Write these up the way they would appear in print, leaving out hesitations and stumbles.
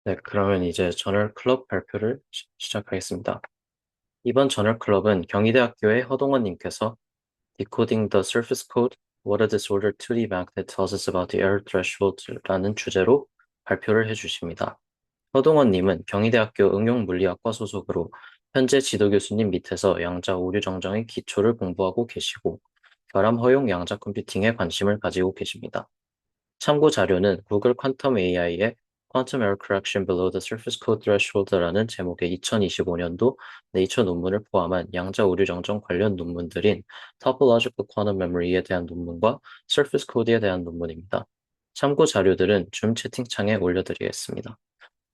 네, 그러면 이제 저널 클럽 발표를 시작하겠습니다. 이번 저널 클럽은 경희대학교의 허동원님께서 Decoding the Surface Code, What a Disordered 2D Magnet Tells Us About the Error Threshold라는 주제로 발표를 해주십니다. 허동원님은 경희대학교 응용물리학과 소속으로 현재 지도교수님 밑에서 양자 오류 정정의 기초를 공부하고 계시고 결함 허용 양자 컴퓨팅에 관심을 가지고 계십니다. 참고 자료는 구글 퀀텀 AI의 Quantum Error Correction Below the Surface Code Threshold라는 제목의 2025년도 네이처 논문을 포함한 양자 오류 정정 관련 논문들인 Topological Quantum Memory에 대한 논문과 Surface Code에 대한 논문입니다. 참고 자료들은 줌 채팅창에 올려드리겠습니다.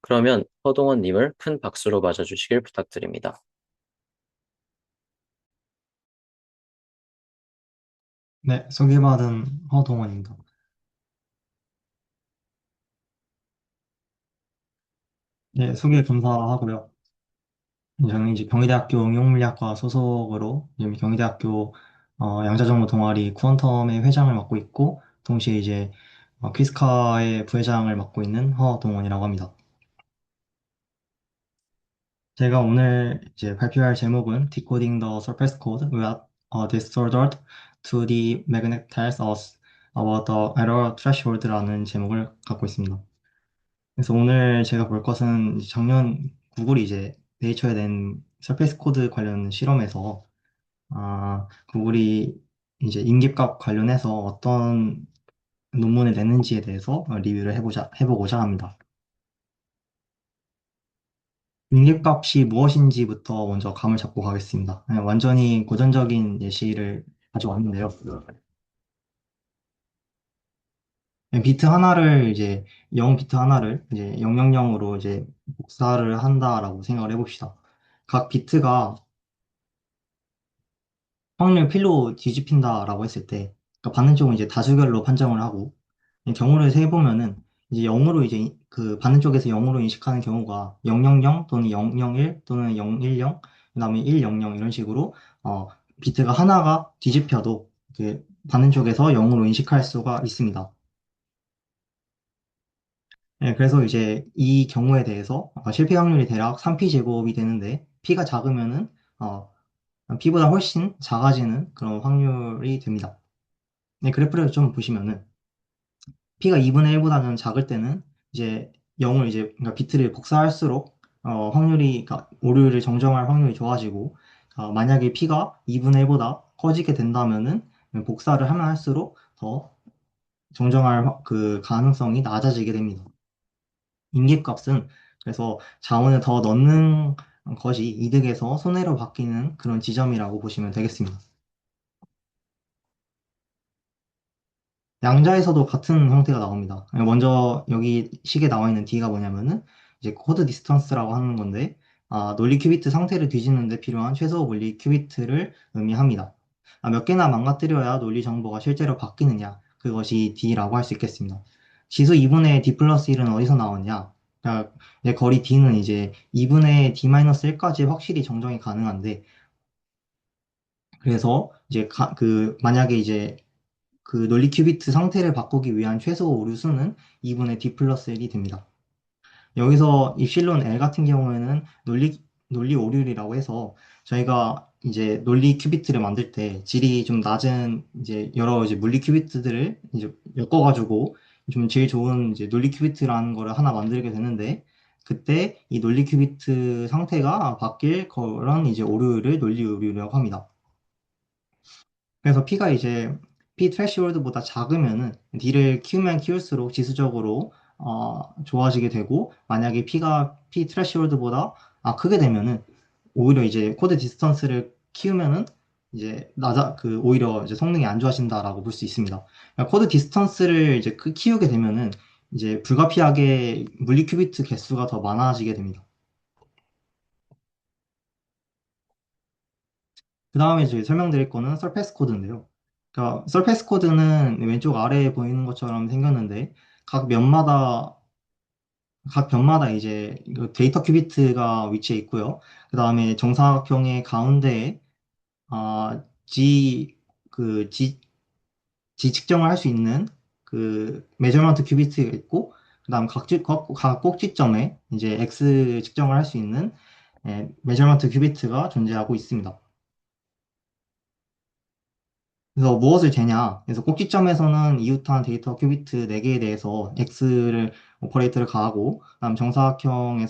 그러면 허동원님을 큰 박수로 맞아주시길 부탁드립니다. 네, 소개받은 허동원입니다. 네, 소개 감사하고요. 저는 이제 경희대학교 응용물리학과 소속으로 지금 경희대학교 양자정보 동아리 퀀텀의 회장을 맡고 있고, 동시에 이제 퀴스카의 부회장을 맡고 있는 허동원이라고 합니다. 제가 오늘 이제 발표할 제목은 Decoding the Surface Code with a Disordered 2D Magnet Tells Us About the Error Threshold라는 제목을 갖고 있습니다. 그래서 오늘 제가 볼 것은 작년 구글이 이제 네이처에 낸 서페이스 코드 관련 실험에서 구글이 이제 인기값 관련해서 어떤 논문을 냈는지에 대해서 리뷰를 해보고자 합니다. 인기값이 무엇인지부터 먼저 감을 잡고 가겠습니다. 완전히 고전적인 예시를 가져왔는데요. 비트 하나를 이제 0비트 하나를 이제 000으로 이제 복사를 한다라고 생각을 해봅시다. 각 비트가 확률 필로 뒤집힌다라고 했을 때, 그러니까 받는 쪽은 이제 다수결로 판정을 하고, 경우를 세보면은, 이제 0으로 이제 그 받는 쪽에서 0으로 인식하는 경우가 000 또는 001 또는 010, 그 다음에 100 이런 식으로, 비트가 하나가 뒤집혀도 그 받는 쪽에서 0으로 인식할 수가 있습니다. 네, 그래서 이제 이 경우에 대해서 실패 확률이 대략 3p 제곱이 되는데, p가 작으면은, p보다 훨씬 작아지는 그런 확률이 됩니다. 네, 그래프를 좀 보시면은 P가 2분의 1보다는 작을 때는 이제 0을 이제 그러니까 비트를 복사할수록 확률이 그러니까 오류를 정정할 확률이 좋아지고 만약에 P가 2분의 1보다 커지게 된다면은 복사를 하면 할수록 더 정정할 그 가능성이 낮아지게 됩니다. 인계값은 그래서 자원을 더 넣는 것이 이득에서 손해로 바뀌는 그런 지점이라고 보시면 되겠습니다. 양자에서도 같은 형태가 나옵니다. 먼저 여기 식에 나와 있는 D가 뭐냐면은 이제 코드 디스턴스라고 하는 건데 논리 큐비트 상태를 뒤지는 데 필요한 최소 물리 큐비트를 의미합니다. 몇 개나 망가뜨려야 논리 정보가 실제로 바뀌느냐 그것이 D라고 할 수 있겠습니다. 지수 2분의 D 플러스 1은 어디서 나왔냐? 그러니까 이제 거리 D는 이제 2분의 D 마이너스 1까지 확실히 정정이 가능한데 그래서 이제 만약에 이제 그 논리 큐비트 상태를 바꾸기 위한 최소 오류 수는 2분의 d 플러스 1이 됩니다. 여기서 입실론 L 같은 경우에는 논리 오류이라고 해서 저희가 이제 논리 큐비트를 만들 때 질이 좀 낮은 이제 여러 이제 물리 큐비트들을 이제 엮어가지고 좀 제일 좋은 이제 논리 큐비트라는 거를 하나 만들게 되는데 그때 이 논리 큐비트 상태가 바뀔 그런 이제 오류를 논리 오류라고 합니다. 그래서 P가 이제 P 트래시홀드보다 작으면은 D를 키우면 키울수록 지수적으로 좋아지게 되고 만약에 P 트래시홀드보다 크게 되면은 오히려 이제 코드 디스턴스를 키우면은 이제 오히려 이제 성능이 안 좋아진다라고 볼 수 있습니다. 그러니까 코드 디스턴스를 이제 키우게 되면은 이제 불가피하게 물리 큐비트 개수가 더 많아지게 됩니다. 그 다음에 이제 설명드릴 거는 서페이스 코드인데요. 그러니까 서페이스 코드는 왼쪽 아래에 보이는 것처럼 생겼는데 각 면마다 각 변마다 이제 그 데이터 큐비트가 위치해 있고요. 그 다음에 정사각형의 가운데에 G G 측정을 할 수 있는 그 메저먼트 큐비트가 있고 그다음 각 꼭지점에 이제 x 측정을 할 수 있는 메저먼트 큐비트가 존재하고 있습니다. 그래서 무엇을 재냐? 그래서 꼭지점에서는 이웃한 데이터 큐비트 4개에 대해서 x를 오퍼레이터를 가하고, 그다음 정사각형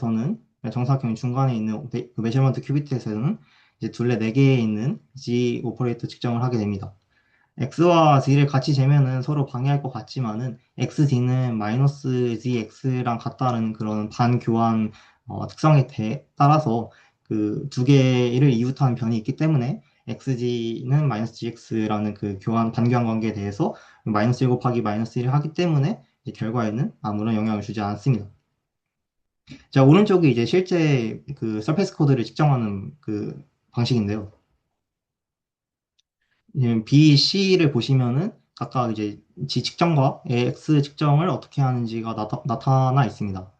중간에 있는 그 메저먼트 큐비트에서는 이제 둘레 4개에 있는 g 오퍼레이터 측정을 하게 됩니다. x와 z를 같이 재면은 서로 방해할 것 같지만은 xd는 마이너스 gx랑 같다는 그런 반교환 특성에 따라서 그 두 개를 이웃하는 변이 있기 때문에 xg는 마이너스 gx라는 그 반교환 관계에 대해서 마이너스 1 곱하기 마이너스 1을 하기 때문에 이제 결과에는 아무런 영향을 주지 않습니다. 자, 오른쪽이 이제 실제 그 서페이스 코드를 측정하는 그 방식인데요. B, C를 보시면은 각각 이제 G 측정과 X 측정을 어떻게 하는지가 나타나 있습니다.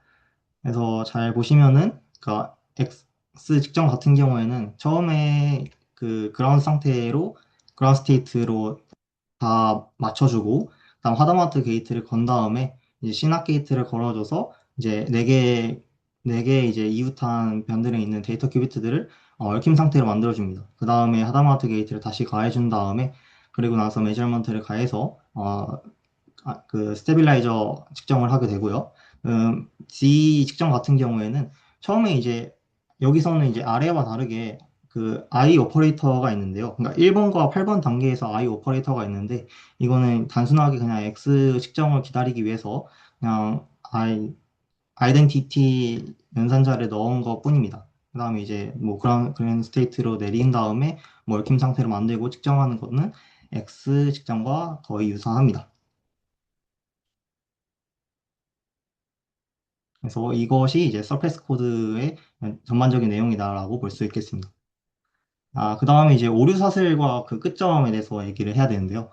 그래서 잘 보시면은 그 X 측정 같은 경우에는 처음에 그 그라운드 스테이트로 다 맞춰주고, 그다음 하다마트 게이트를 건 다음에 이제 시납 게이트를 걸어줘서 이제 네 개 이제 이웃한 변들에 있는 데이터 큐비트들을 얽힌 상태로 만들어줍니다. 그 다음에 하다마트 게이트를 다시 가해준 다음에, 그리고 나서 메저먼트를 가해서 그 스테빌라이저 측정을 하게 되고요. D 측정 같은 경우에는 처음에 이제 여기서는 이제 아래와 다르게 그 I 오퍼레이터가 있는데요. 그러니까 1번과 8번 단계에서 I 오퍼레이터가 있는데, 이거는 단순하게 그냥 X 측정을 기다리기 위해서 그냥 아이덴티티 연산자를 넣은 것 뿐입니다. 그 다음에 이제 뭐 그런 스테이트로 내린 다음에 뭐 얽힘 상태로 만들고 측정하는 거는 X 측정과 거의 유사합니다. 그래서 이것이 이제 서페이스 코드의 전반적인 내용이다라고 볼 수 있겠습니다. 그 다음에 이제 오류 사슬과 그 끝점에 대해서 얘기를 해야 되는데요.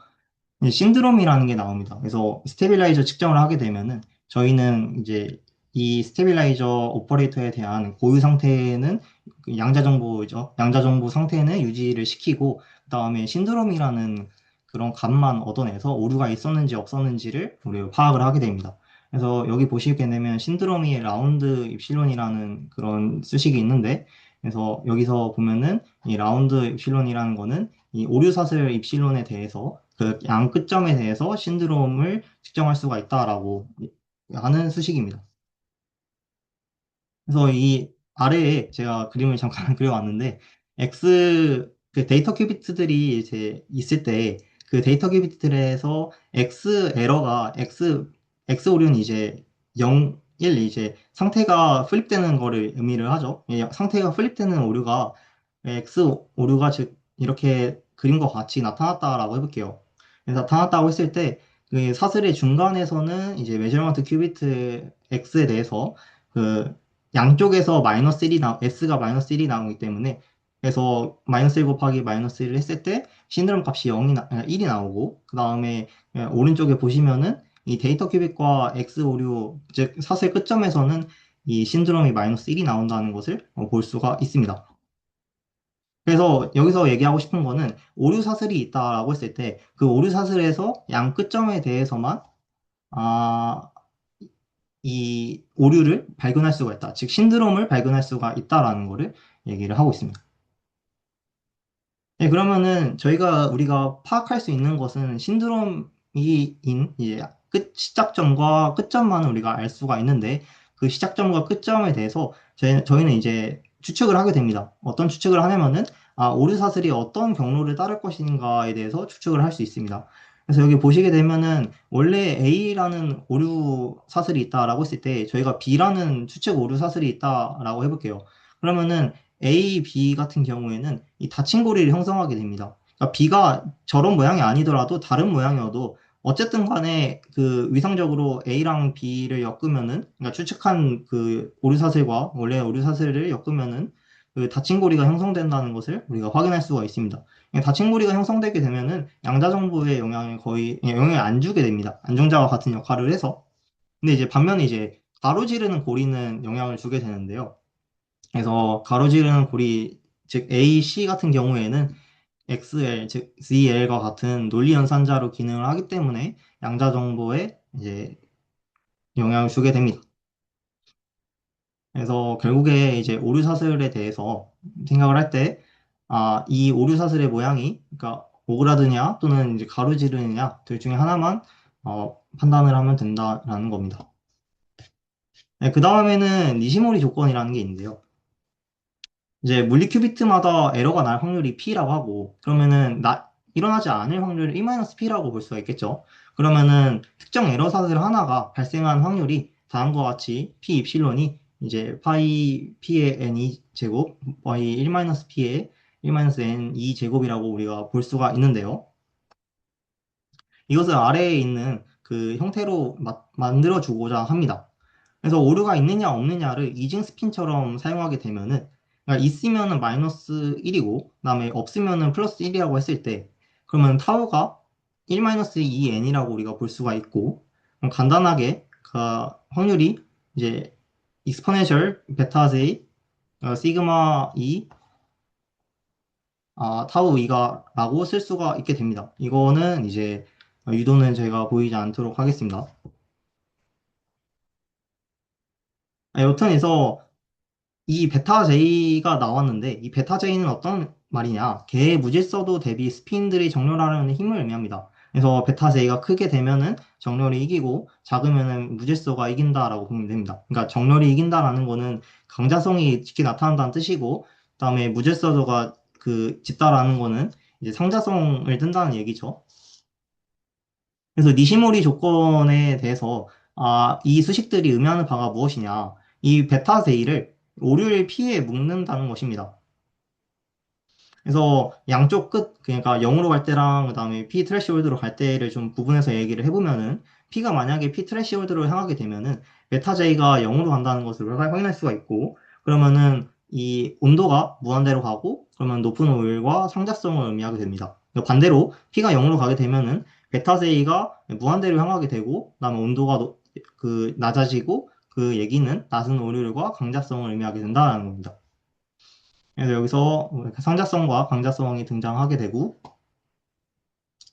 이제 신드롬이라는 게 나옵니다. 그래서 스테빌라이저 측정을 하게 되면은 저희는 이제 이 스테빌라이저 오퍼레이터에 대한 고유 상태는 그 양자 정보죠. 양자 정보 상태는 유지를 시키고, 그다음에 신드롬이라는 그런 값만 얻어내서 오류가 있었는지 없었는지를 우리가 파악을 하게 됩니다. 그래서 여기 보시게 되면 신드롬이 라운드 입실론이라는 그런 수식이 있는데, 그래서 여기서 보면은 이 라운드 입실론이라는 거는 이 오류 사슬 입실론에 대해서 그 양 끝점에 대해서 신드롬을 측정할 수가 있다라고 하는 수식입니다. 그래서 이 아래에 제가 그림을 잠깐 그려왔는데, 그 데이터 큐비트들이 이제 있을 때 그 데이터 큐비트들에서 X 오류는 이제 0, 1 이제 상태가 플립되는 거를 의미를 하죠. 상태가 플립되는 오류가 X 오류가 즉 이렇게 그림과 같이 나타났다라고 해볼게요. 그래서 나타났다고 했을 때 그 사슬의 중간에서는 이제 메저먼트 큐비트 X에 대해서 그 양쪽에서 S가 마이너스 1이 나오기 때문에, 그래서 마이너스 1 곱하기 마이너스 1을 했을 때 신드롬 값이 1이 나오고, 그 다음에 오른쪽에 보시면은 이 데이터 큐빅과 X 오류, 즉 사슬 끝점에서는 이 신드롬이 마이너스 1이 나온다는 것을 볼 수가 있습니다. 그래서 여기서 얘기하고 싶은 거는 오류 사슬이 있다라고 했을 때 그 오류 사슬에서 양 끝점에 대해서만 아, 이 오류를 발견할 수가 있다. 즉, 신드롬을 발견할 수가 있다라는 거를 얘기를 하고 있습니다. 네, 그러면은 우리가 파악할 수 있는 것은 이제 시작점과 끝점만은 우리가 알 수가 있는데, 그 시작점과 끝점에 대해서 저희는 이제 추측을 하게 됩니다. 어떤 추측을 하냐면은 오류 사슬이 어떤 경로를 따를 것인가에 대해서 추측을 할 수 있습니다. 그래서 여기 보시게 되면은 원래 A라는 오류 사슬이 있다라고 했을 때 저희가 B라는 추측 오류 사슬이 있다라고 해볼게요. 그러면은 A, B 같은 경우에는 이 닫힌 고리를 형성하게 됩니다. 그러니까 B가 저런 모양이 아니더라도 다른 모양이어도 어쨌든 간에 그 위상적으로 A랑 B를 엮으면은, 그러니까 추측한 그 오류사슬과 원래 오류사슬을 엮으면은 그 닫힌 고리가 형성된다는 것을 우리가 확인할 수가 있습니다. 닫힌 고리가 형성되게 되면은 양자 정보에 영향을 안 주게 됩니다. 안정자와 같은 역할을 해서. 근데 이제 반면에 이제 가로지르는 고리는 영향을 주게 되는데요. 그래서 가로지르는 고리, 즉 AC 같은 경우에는 XL, 즉 ZL과 같은 논리 연산자로 기능을 하기 때문에 양자 정보에 이제 영향을 주게 됩니다. 그래서 결국에 이제 오류 사슬에 대해서 생각을 할 때, 이 오류 사슬의 모양이, 그러니까 오그라드냐 또는 이제 가로지르느냐 둘 중에 하나만 판단을 하면 된다라는 겁니다. 네, 그 다음에는 니시모리 조건이라는 게 있는데요. 이제 물리 큐비트마다 에러가 날 확률이 P라고 하고, 그러면은 일어나지 않을 확률을 E-P라고 볼 수가 있겠죠. 그러면은 특정 에러 사슬 하나가 발생한 확률이 다음과 같이 P 입실론이 이제 파이 P의 N2 제곱, y 1-P의 1-N2 제곱이라고 우리가 볼 수가 있는데요. 이것을 아래에 있는 그 형태로 만들어 주고자 합니다. 그래서 오류가 있느냐 없느냐를 이징 스핀처럼 사용하게 되면은, 그러니까 있으면은 마이너스 1이고 그다음에 없으면은 플러스 1이라고 했을 때, 그러면 타우가 1-2n이라고 우리가 볼 수가 있고, 그럼 간단하게 그 확률이 이제 익스포넨셜 베타 j 시그마 2 타우 2가라고 쓸 수가 있게 됩니다. 이거는 이제 유도는 제가 보이지 않도록 하겠습니다. 여튼 해서 이 베타 J가 나왔는데, 이 베타 J는 어떤 말이냐? 개의 무질서도 대비 스핀들이 정렬하려는 힘을 의미합니다. 그래서 베타 J가 크게 되면은 정렬이 이기고 작으면은 무질서가 이긴다라고 보면 됩니다. 그러니까 정렬이 이긴다라는 거는 강자성이 쉽게 나타난다는 뜻이고, 그다음에 무질서도가 짙다라는 거는 이제 상자성을 뜬다는 얘기죠. 그래서 니시모리 조건에 대해서 이 수식들이 의미하는 바가 무엇이냐? 이 베타 J를 오류의 P에 묶는다는 것입니다. 그래서 양쪽 끝, 그러니까 0으로 갈 때랑 그다음에 P 트래시홀드로 갈 때를 좀 구분해서 얘기를 해보면은, P가 만약에 P 트래시홀드로 향하게 되면은 베타 J가 0으로 간다는 것을 확인할 수가 있고, 그러면은 이 온도가 무한대로 가고, 그러면 높은 오일과 상자성을 의미하게 됩니다. 반대로 P가 0으로 가게 되면은 베타 J가 무한대로 향하게 되고, 그다음에 온도가 낮아지고, 그 얘기는 낮은 오류율과 강자성을 의미하게 된다는 겁니다. 그래서 여기서 상자성과 강자성이 등장하게 되고,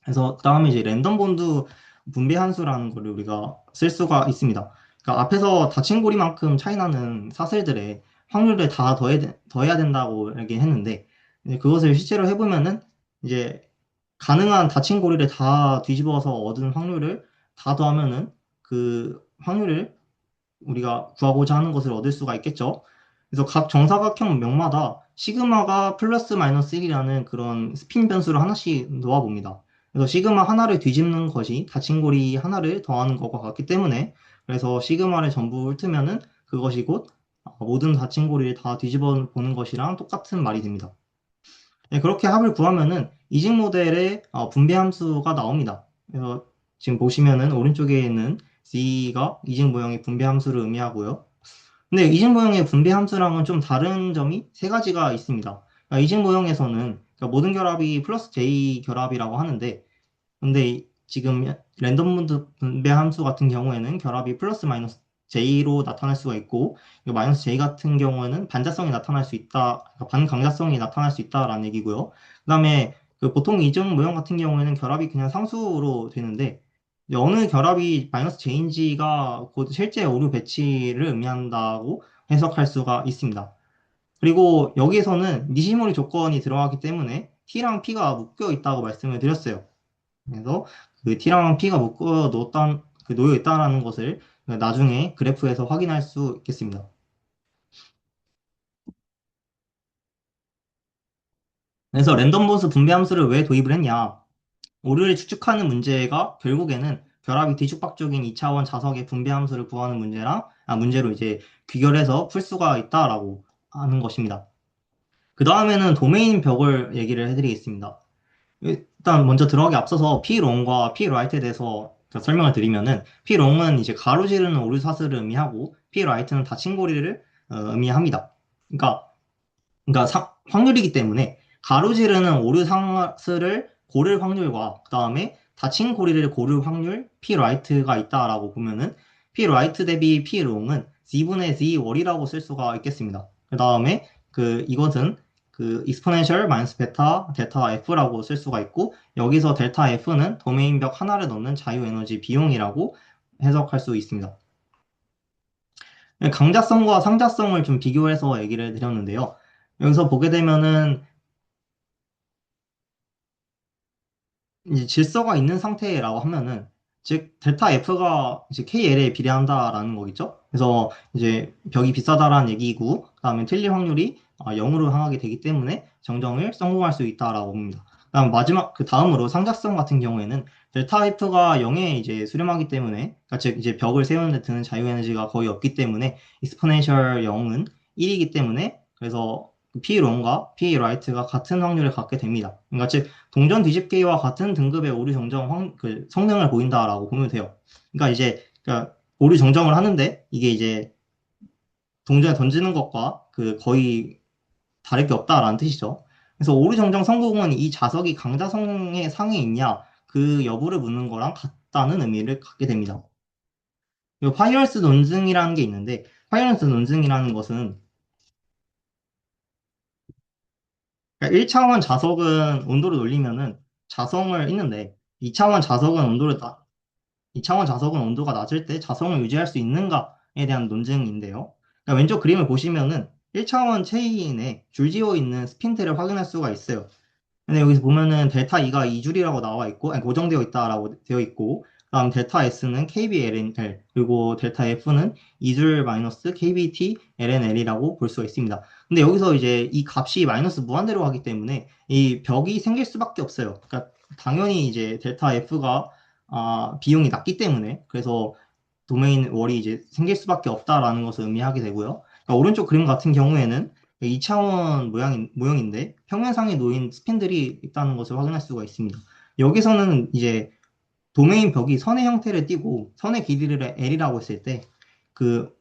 그래서 그다음에 이제 랜덤 본드 분배 함수라는 걸 우리가 쓸 수가 있습니다. 그러니까 앞에서 닫힌 고리만큼 차이 나는 사슬들의 확률을 다 더해야 된다고 얘기했는데, 이제 그것을 실제로 해보면은 이제 가능한 닫힌 고리를 다 뒤집어서 얻은 확률을 다 더하면은 그 확률을 우리가 구하고자 하는 것을 얻을 수가 있겠죠. 그래서 각 정사각형 명마다 시그마가 플러스 마이너스 1이라는 그런 스핀 변수를 하나씩 놓아 봅니다. 그래서 시그마 하나를 뒤집는 것이 닫힌 고리 하나를 더하는 것과 같기 때문에, 그래서 시그마를 전부 훑으면은 그것이 곧 모든 닫힌 고리를 다 뒤집어 보는 것이랑 똑같은 말이 됩니다. 네, 그렇게 합을 구하면은 이직 모델의 분배 함수가 나옵니다. 그래서 지금 보시면은 오른쪽에 있는 C가 이직 모형의 분배 함수를 의미하고요. 근데 이직 모형의 분배 함수랑은 좀 다른 점이 세 가지가 있습니다. 그러니까 이직 모형에서는, 그러니까 모든 결합이 플러스 J 결합이라고 하는데, 근데 지금 랜덤 분드 분배 함수 같은 경우에는 결합이 플러스 마이너스 J로 나타날 수가 있고, 이거 마이너스 J 같은 경우에는 반자성이 나타날 수 있다, 그러니까 반강자성이 나타날 수 있다라는 얘기고요. 그다음에 그 보통 이중 모형 같은 경우에는 결합이 그냥 상수로 되는데, 이제 어느 결합이 마이너스 J인지가 곧 실제 오류 배치를 의미한다고 해석할 수가 있습니다. 그리고 여기에서는 니시모리 조건이 들어가기 때문에 T랑 P가 묶여 있다고 말씀을 드렸어요. 그래서 그 T랑 P가 놓여 있다는 것을 나중에 그래프에서 확인할 수 있겠습니다. 그래서 랜덤 보스 분배 함수를 왜 도입을 했냐? 오류를 추측하는 문제가 결국에는 결합이 뒤죽박죽인 2차원 자석의 분배 함수를 구하는 문제로 이제 귀결해서 풀 수가 있다라고 하는 것입니다. 그 다음에는 도메인 벽을 얘기를 해드리겠습니다. 일단 먼저 들어가기 앞서서 P롱과 P라이트에 대해서 설명을 드리면은, P롱은 이제 가로지르는 오류 사슬을 의미하고 P라이트는 닫힌 고리를 의미합니다. 그러니까 확률이기 때문에 가로지르는 오류 사슬을 고를 확률과 그다음에 닫힌 고리를 고를 확률 P라이트가 있다라고 보면은, P라이트 대비 P롱은 Z분의 Z월이라고 쓸 수가 있겠습니다. 그다음에 이것은 exponential 마이너스 베타 델타 F라고 쓸 수가 있고, 여기서 델타 F는 도메인 벽 하나를 넣는 자유 에너지 비용이라고 해석할 수 있습니다. 강자성과 상자성을 좀 비교해서 얘기를 드렸는데요. 여기서 보게 되면은 이제 질서가 있는 상태라고 하면은 즉 델타 F가 이제 KL에 비례한다라는 거겠죠. 그래서 이제 벽이 비싸다라는 얘기고 그다음에 틀릴 확률이 0으로 향하게 되기 때문에 정정을 성공할 수 있다라고 봅니다. 그다음 마지막 그 다음으로 상작성 같은 경우에는 델타 F가 0에 이제 수렴하기 때문에 그러니까 즉 이제 벽을 세우는 데 드는 자유 에너지가 거의 없기 때문에 익스포넨셜 0은 1이기 때문에 그래서 P 롱과 P 라이트가 같은 확률을 갖게 됩니다. 그러니까 즉 동전 뒤집기와 같은 등급의 오류 정정 그 성능을 보인다라고 보면 돼요. 그러니까 이제 그러니까 오류 정정을 하는데 이게 이제 동전에 던지는 것과 그 거의 다를 게 없다라는 뜻이죠. 그래서 오류 정정 성공은 이 자석이 강자성의 상에 있냐 그 여부를 묻는 거랑 같다는 의미를 갖게 됩니다. 그리고 파이어스 논증이라는 게 있는데 파이어스 논증이라는 것은 그러니까 1차원 자석은 온도를 올리면은 자성을 있는데 2차원 자석은 온도를 2차원 자석은 온도가 낮을 때 자성을 유지할 수 있는가에 대한 논증인데요. 그러니까 왼쪽 그림을 보시면은 1차원 체인에 줄지어 있는 스핀들을 확인할 수가 있어요. 근데 여기서 보면은 델타 E가 2줄이라고 나와 있고, 아니, 고정되어 있다라고 되어 있고, 그다음 델타 S는 KBLNL, 그리고 델타 F는 2줄 마이너스 KBT LNL이라고 볼 수가 있습니다. 근데 여기서 이제 이 값이 마이너스 무한대로 가기 때문에 이 벽이 생길 수밖에 없어요. 그러니까 당연히 이제 델타 F가 비용이 낮기 때문에 그래서 도메인 월이 이제 생길 수밖에 없다라는 것을 의미하게 되고요. 그러니까 오른쪽 그림 같은 경우에는 2차원 모형인데 평면상에 놓인 스핀들이 있다는 것을 확인할 수가 있습니다. 여기서는 이제 도메인 벽이 선의 형태를 띠고 선의 길이를 L이라고 했을 때 그,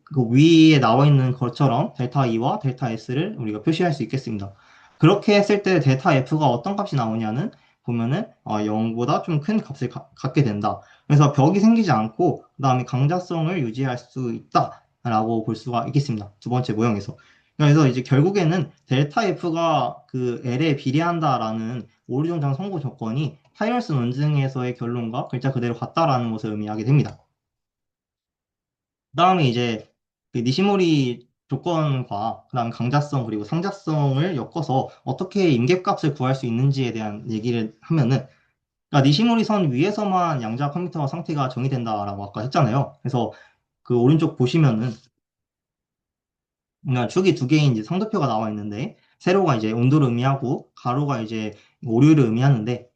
그 위에 나와 있는 것처럼 델타 E와 델타 S를 우리가 표시할 수 있겠습니다. 그렇게 했을 때 델타 F가 어떤 값이 나오냐는 보면은 0보다 좀 큰 값을 갖게 된다. 그래서 벽이 생기지 않고 그다음에 강자성을 유지할 수 있다라고 볼 수가 있겠습니다. 두 번째 모형에서. 그래서 이제 결국에는 델타 F가 그 L에 비례한다라는 오류정장 선고 조건이 타이얼스 논증에서의 결론과 글자 그대로 같다라는 것을 의미하게 됩니다. 그다음에 이제 그 니시모리 조건과 그다음 강자성 그리고 상자성을 엮어서 어떻게 임계값을 구할 수 있는지에 대한 얘기를 하면은 그러니까 니시모리 선 위에서만 양자 컴퓨터 상태가 정의된다라고 아까 했잖아요. 그래서 그 오른쪽 보시면은 그냥 축이 두 개인 이제 상도표가 나와 있는데 세로가 이제 온도를 의미하고 가로가 이제 오류를 의미하는데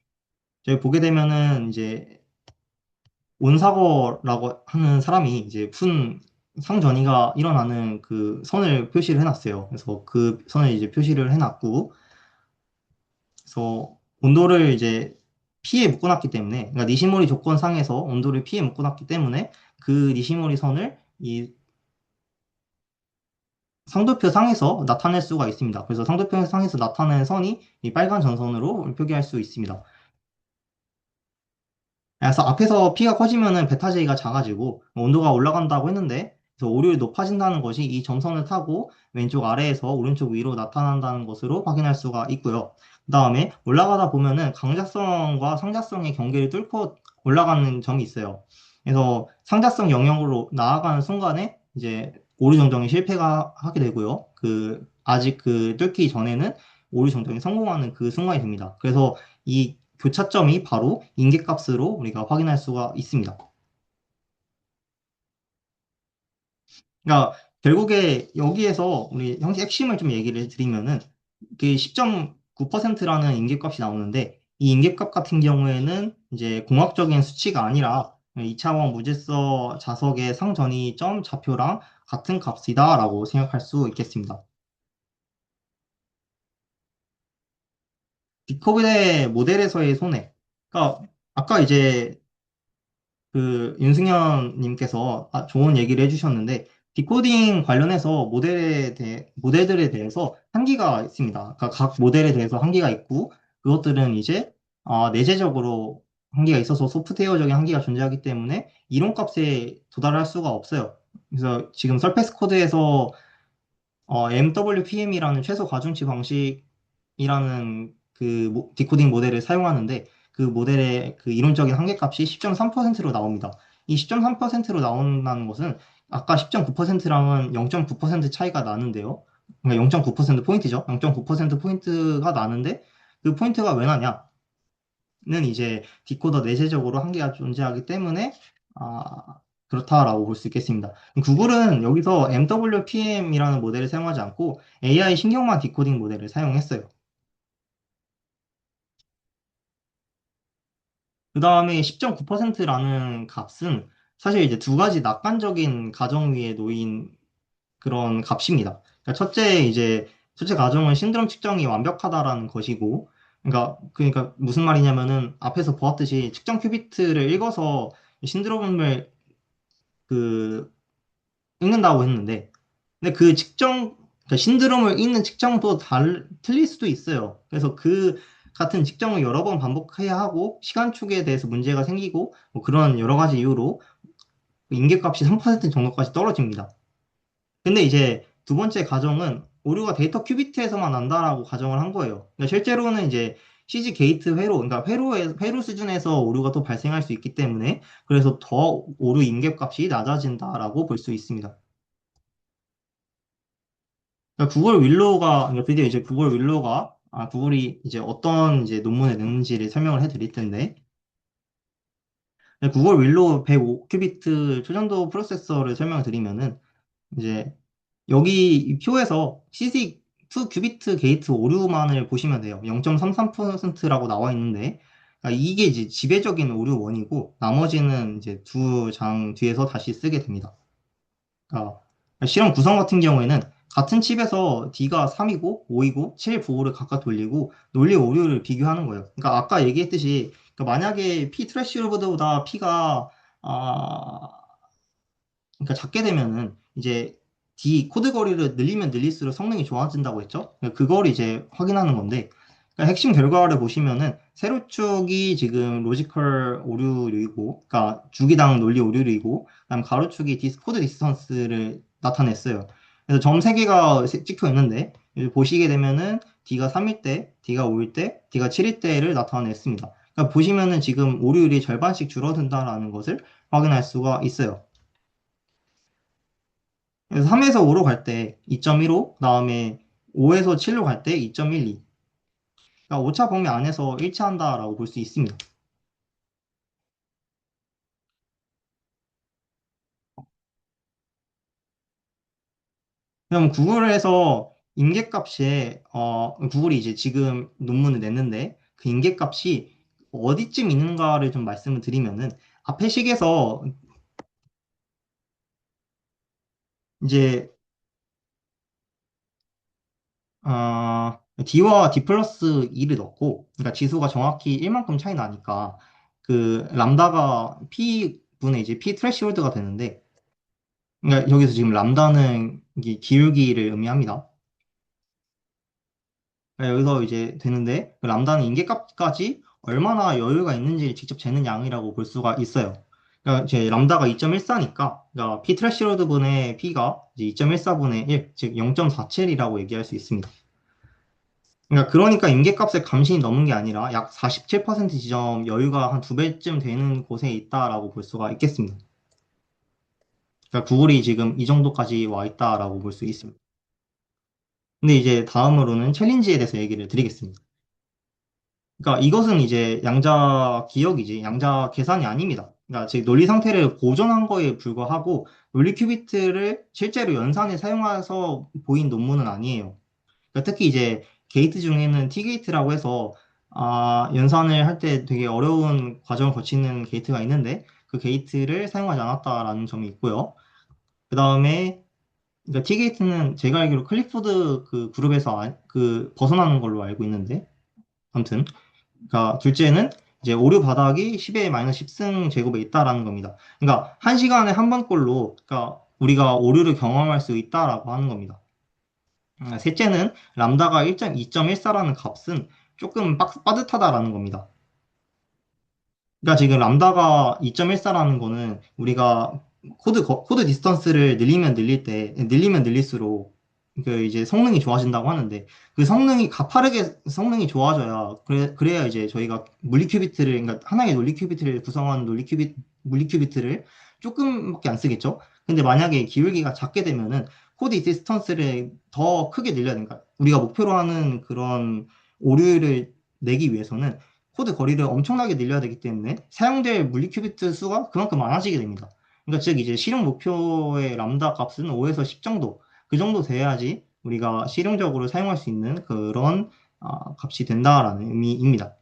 저희 보게 되면은 이제 온사거라고 하는 사람이 이제 푼 상전이가 일어나는 그 선을 표시를 해놨어요. 그래서 그 선을 이제 표시를 해놨고, 그래서 온도를 이제 P에 묶어놨기 때문에, 그러니까 니시모리 조건상에서 온도를 P에 묶어놨기 때문에 그 니시모리 선을 이 상도표 상에서 나타낼 수가 있습니다. 그래서 상도표 상에서 나타낸 선이 이 빨간 전선으로 표기할 수 있습니다. 그래서 앞에서 P가 커지면은 베타 J가 작아지고 온도가 올라간다고 했는데 그래서 오류율이 높아진다는 것이 이 점선을 타고 왼쪽 아래에서 오른쪽 위로 나타난다는 것으로 확인할 수가 있고요. 그다음에 올라가다 보면은 강자성과 상자성의 경계를 뚫고 올라가는 점이 있어요. 그래서 상자성 영역으로 나아가는 순간에 이제 오류 정정이 실패가 하게 되고요. 그 아직 그 뚫기 전에는 오류 정정이 성공하는 그 순간이 됩니다. 그래서 이 교차점이 바로 인계값으로 우리가 확인할 수가 있습니다. 그러니까 결국에 여기에서 우리 형식 핵심을 좀 얘기를 드리면은 그 10.9%라는 인계값이 나오는데 이 인계값 같은 경우에는 이제 공학적인 수치가 아니라 2차원 무질서 자석의 상전이점 좌표랑 같은 값이다라고 생각할 수 있겠습니다. 디코빌의 모델에서의 손해. 그러니까 아까 이제 그 윤승현 님께서 좋은 얘기를 해주셨는데 디코딩 관련해서 모델들에 대해서 한계가 있습니다. 그러니까 각 모델에 대해서 한계가 있고 그것들은 이제 내재적으로 한계가 있어서 소프트웨어적인 한계가 존재하기 때문에 이론값에 도달할 수가 없어요. 그래서 지금 설페스 코드에서 MWPM이라는 최소 가중치 방식이라는 그 디코딩 모델을 사용하는데 그 모델의 그 이론적인 한계값이 10.3%로 나옵니다. 이 10.3%로 나온다는 것은 아까 10.9%랑은 0.9% 차이가 나는데요. 그러니까 0.9% 포인트죠. 0.9% 포인트가 나는데 그 포인트가 왜 나냐는 이제 디코더 내재적으로 한계가 존재하기 때문에 그렇다라고 볼 수 있겠습니다. 구글은 여기서 MWPM이라는 모델을 사용하지 않고 AI 신경망 디코딩 모델을 사용했어요. 그 다음에 10.9%라는 값은 사실 이제 두 가지 낙관적인 가정 위에 놓인 그런 값입니다. 그러니까 첫째 가정은 신드롬 측정이 완벽하다라는 것이고, 그러니까 무슨 말이냐면은 앞에서 보았듯이 측정 큐비트를 읽어서 신드롬을 그 읽는다고 했는데, 근데 그러니까 신드롬을 읽는 측정도 틀릴 수도 있어요. 그래서 그 같은 측정을 여러 번 반복해야 하고 시간 축에 대해서 문제가 생기고 뭐 그런 여러 가지 이유로 인계값이 3% 정도까지 떨어집니다. 근데 이제 두 번째 가정은 오류가 데이터 큐비트에서만 난다라고 가정을 한 거예요. 그러니까 실제로는 이제 CG 게이트 회로, 그러니까 회로 수준에서 오류가 또 발생할 수 있기 때문에 그래서 더 오류 인계값이 낮아진다라고 볼 수 있습니다. 그러니까 그러니까 드디어 이제 구글이 이제 어떤 이제 논문을 냈는지를 설명을 해드릴 텐데, 구글 윌로우 105 큐비트 초전도 프로세서를 설명을 드리면은, 이제 여기 이 표에서 CC2 큐비트 게이트 오류만을 보시면 돼요. 0.33%라고 나와 있는데, 이게 이제 지배적인 오류 원이고, 나머지는 이제 두 장 뒤에서 다시 쓰게 됩니다. 그러니까 실험 구성 같은 경우에는 같은 칩에서 D가 3이고 5이고 7 보호를 각각 돌리고 논리 오류를 비교하는 거예요. 그러니까 아까 얘기했듯이 그러니까 만약에 P 트래시홀드보다 P가 아, 그러니까 작게 되면은 이제 D 코드 거리를 늘리면 늘릴수록 성능이 좋아진다고 했죠. 그러니까 그걸 이제 확인하는 건데 그러니까 핵심 결과를 보시면은 세로축이 지금 로지컬 오류이고, 그러니까 주기당 논리 오류이고, 그다음 가로축이 코드 디스턴스를 나타냈어요. 그래서 점 3개가 찍혀 있는데 여기 보시게 되면은 D가 3일 때, D가 5일 때, D가 7일 때를 나타냈습니다. 그러니까 보시면은 지금 오류율이 절반씩 줄어든다라는 것을 확인할 수가 있어요. 그래서 3에서 5로 갈 때 2.15, 그다음에 5에서 7로 갈 때 2.12. 그러니까 오차 범위 안에서 일치한다라고 볼 수 있습니다. 그럼 구글에서 구글이 이제 지금 논문을 냈는데 그 임계값이 어디쯤 있는가를 좀 말씀을 드리면은 앞에 식에서 D와 D 플러스 2를 넣고, 그러니까 지수가 정확히 1만큼 차이 나니까, 그, 람다가 P분의 이제 P 트래시홀드가 되는데, 그러니까 여기서 지금 람다는 이게 기울기를 의미합니다. 그러니까 여기서 이제 되는데, 그 람다는 인계값까지 얼마나 여유가 있는지를 직접 재는 양이라고 볼 수가 있어요. 그러니까 이제 람다가 2.14니까, 그러니까 P 트래시홀드분의 P가 이제 2.14분의 1, 즉 0.47이라고 얘기할 수 있습니다. 그러니까 임계값의 감신이 넘은 게 아니라 약 47% 지점 여유가 한 두 배쯤 되는 곳에 있다라고 볼 수가 있겠습니다. 그러니까 구글이 지금 이 정도까지 와 있다라고 볼 수 있습니다. 근데 이제 다음으로는 챌린지에 대해서 얘기를 드리겠습니다. 그러니까 이것은 이제 양자 기억이지 양자 계산이 아닙니다. 그러니까 즉 논리 상태를 보존한 거에 불과하고 논리 큐비트를 실제로 연산에 사용해서 보인 논문은 아니에요. 그러니까 특히 이제 게이트 중에는 T게이트라고 해서 연산을 할 때 되게 어려운 과정을 거치는 게이트가 있는데 그 게이트를 사용하지 않았다라는 점이 있고요. 그 다음에 그러니까 T게이트는 제가 알기로 클리포드 그 그룹에서 그 벗어나는 걸로 알고 있는데 아무튼 그러니까 둘째는 이제 오류 바닥이 10의 마이너스 10승 제곱에 있다라는 겁니다. 그러니까 한 시간에 한 번꼴로 그러니까 우리가 오류를 경험할 수 있다라고 하는 겁니다. 셋째는 람다가 2.14라는 값은 조금 빠듯하다라는 겁니다. 그러니까 지금 람다가 2.14라는 거는 우리가 코드 디스턴스를 늘리면 늘릴수록 그 이제 성능이 좋아진다고 하는데 그 성능이 가파르게 성능이 좋아져야 그래야 이제 저희가 그러니까 하나의 논리 큐비트를 구성한 물리 큐비트를 조금밖에 안 쓰겠죠? 근데 만약에 기울기가 작게 되면은 코드 디스턴스를 더 크게 늘려야 되니까 우리가 목표로 하는 그런 오류를 내기 위해서는 코드 거리를 엄청나게 늘려야 되기 때문에 사용될 물리 큐비트 수가 그만큼 많아지게 됩니다. 그러니까 즉 이제 실용 목표의 람다 값은 5에서 10 정도 그 정도 돼야지 우리가 실용적으로 사용할 수 있는 그런 값이 된다라는 의미입니다.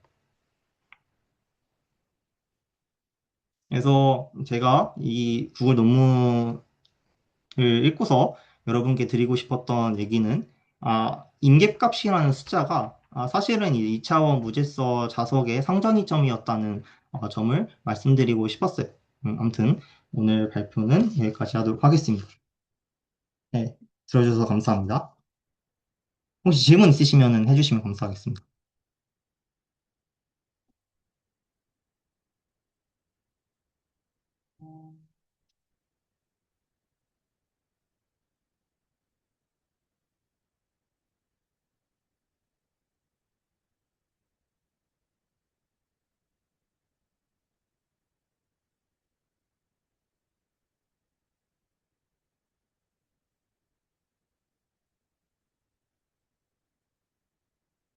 그래서 제가 이 구글 논문을 읽고서 여러분께 드리고 싶었던 얘기는 임계값이라는 숫자가 사실은 이 2차원 무제서 자석의 상전이점이었다는 점을 말씀드리고 싶었어요. 아무튼 오늘 발표는 여기까지 하도록 하겠습니다. 네, 들어주셔서 감사합니다. 혹시 질문 있으시면 해주시면 감사하겠습니다.